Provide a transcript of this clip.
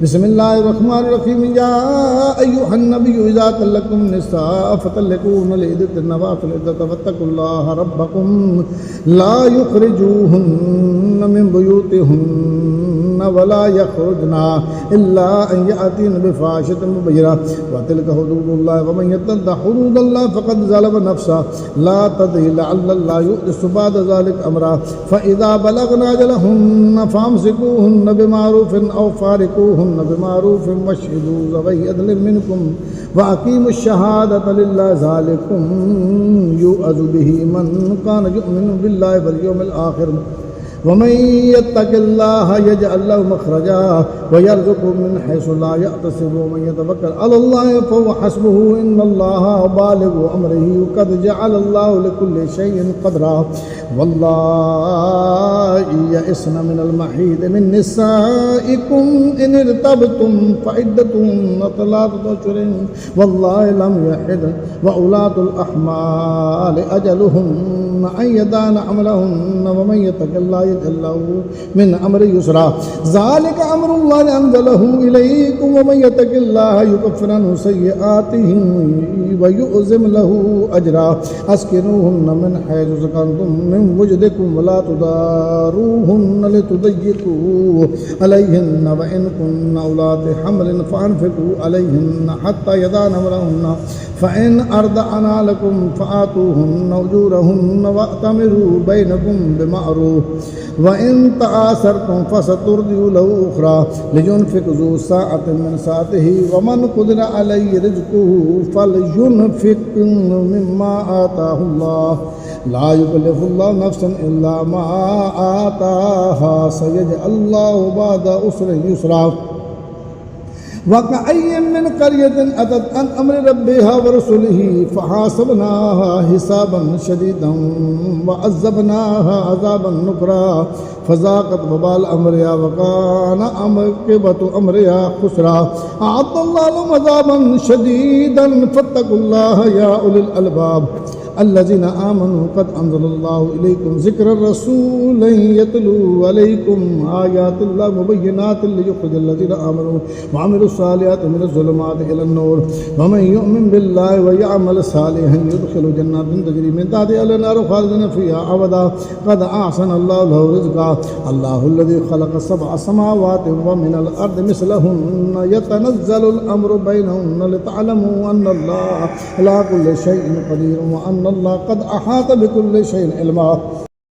बिस्मिल्लाहिर्रहमानिर्रहीम या अय्युहन्नबिय्यु इज़ा तल्लक़्तुम निस्साअ फतल्लिक़ूहुन्ना लिइद्दतिहिन्ना वाफ़िल इद्दता वत्तक़ुल्लाहा रब्बकुम ला युख़रिजूहुन्ना मिन बुयूतिहिन्ना वला यख़रुजना इल्ला अन यअतीना बिफ़ाहिशतिन मुबय्यिनतिन व तिलका हुदूदुल्लाहि व मन यतअद्दा हुदूदल्लाहि फ़क़द ज़लम नफ़्सहु ला तदरी लअल्लल्लाह युहदिसु बअद ज़ालिका अमरा फ़इज़ा बलगना अजलहुन्ना फ़अमसिकूहुन्ना बिमारूफ़िन औ फ़ारिक़ूहुन्ना बिमारूफ़िन वशहिदू ज़वै अदलिन मिनकुम व अक़ीमुश शहादता लिल्लाहि ज़ालिकुम युअज़ु बिही मन कान युमिनु बिल्लाहि वल यौमिल आख़िर वमन यत्तक़िल्लाह यजअल लहु मख़रजा व यरज़ुक़हु मिन हैसु ला यहतसिब व मन यतवक्कल अलल्लाहि फहुव हस्बुहु इन्नल्लाहा बालिग़ु अमरिही क़द जअलल्लाहु लिकुल्लि शैइन क़दरा वल्लाहि यइस्ना मिनल महीद मिन निसाइकुम इन इर्तबतुम फ़इद्दतुहुन्ना तलाक़तु अशहुरिन वल्लाहि लम यहिद व उलातुल अहमाल अजलुहुन्ना अन यदाअना हमलहुन्ना व मन यत्तक़िल्लाह यजअल लहु मिन अमरिही युसरा ज़ालिका अम्रुल्लाहि अंज़लहु इलैकुम व मन यत्तक़िल्लाह युकफ़िर अन्हु सय्यिआतिही व युअज़िम लहु अजरा अस्किनूहुन्ना मिन हैसु सकनतुम मिन वुजदिकुम व ला तुदारूहुन्ना लितुदय्यिकू अलैहिन्ना व इन कुन्ना उलाति हमलिन फ़अन्फ़िक़ू अलैहिन्ना हत्ता यदाअना हमलहुन्ना फ़इन अर्दअना लकुम फ़आतूहुन्ना उजूरहुन्ना वअतमिरू बैनकुम बिमअरूफ़ व इन तआसरतुम फ़सतुरदिउ लहु उख़रा लियुनफ़िक़ ज़ू साअतिन मिन साअतिही व मन क़ुदिरा अलैहि रिज़्क़ुहु फ़लयुनफ़िक़ मिम्मा आताहुल्लाह ला युकल्लिफ़ुल्लाहु नफ़्सन इल्ला मा आताहा सयजअलुल्लाहु बअद उसरिन युसरा वकअय्यिन मिन क़रयतिन अतत अन अम्रि रब्बिहा व रसूलिही फ़हासबनाहा हिसाबन शदीदन व अज़्ज़बनाहा अज़ाबन नुकरा फ़ज़ाक़त वबाल अम्रिहा व कान आक़िबतु अम्रिहा ख़ुसरा अअद्दल्लाहु लहुम अज़ाबन शदीदन फ़त्तक़ुल्लाह या उलिल अलबाब अल्लज़ीना आमनू क़द अंज़लल्लाहु इलैकुम ज़िक्रर रसूलन यतलू अलैकुम आयातिल्लाहि मुबय्यिनातिन लियुख़्रिजल्लज़ीना आमनू व अमिलुस्सालिहाति मिनज़्ज़ुलुमाति इलन्नूर व मन यु'मिन बिल्लाहि व यअमल सालिहन युदख़िलहु जन्नातिन तजरी मिन तहतिहा अल-अनहारु ख़ालिदीन फ़ीहा अबदा क़द अहसनल्लाहु लहु रिज़्क़ा अल्लाहुल्लज़ी ख़लक़ सबअ समावाति व मिनल अर्दि मिस्लहुन्ना यतनज़्ज़लुल अम्रु बैनहुन्ना लितअलमू अन्नल्लाहा अला कुल्लि शैइन क़दीर व अल्लाह क़द अहात बिकुल्लि शैइन इल्मा।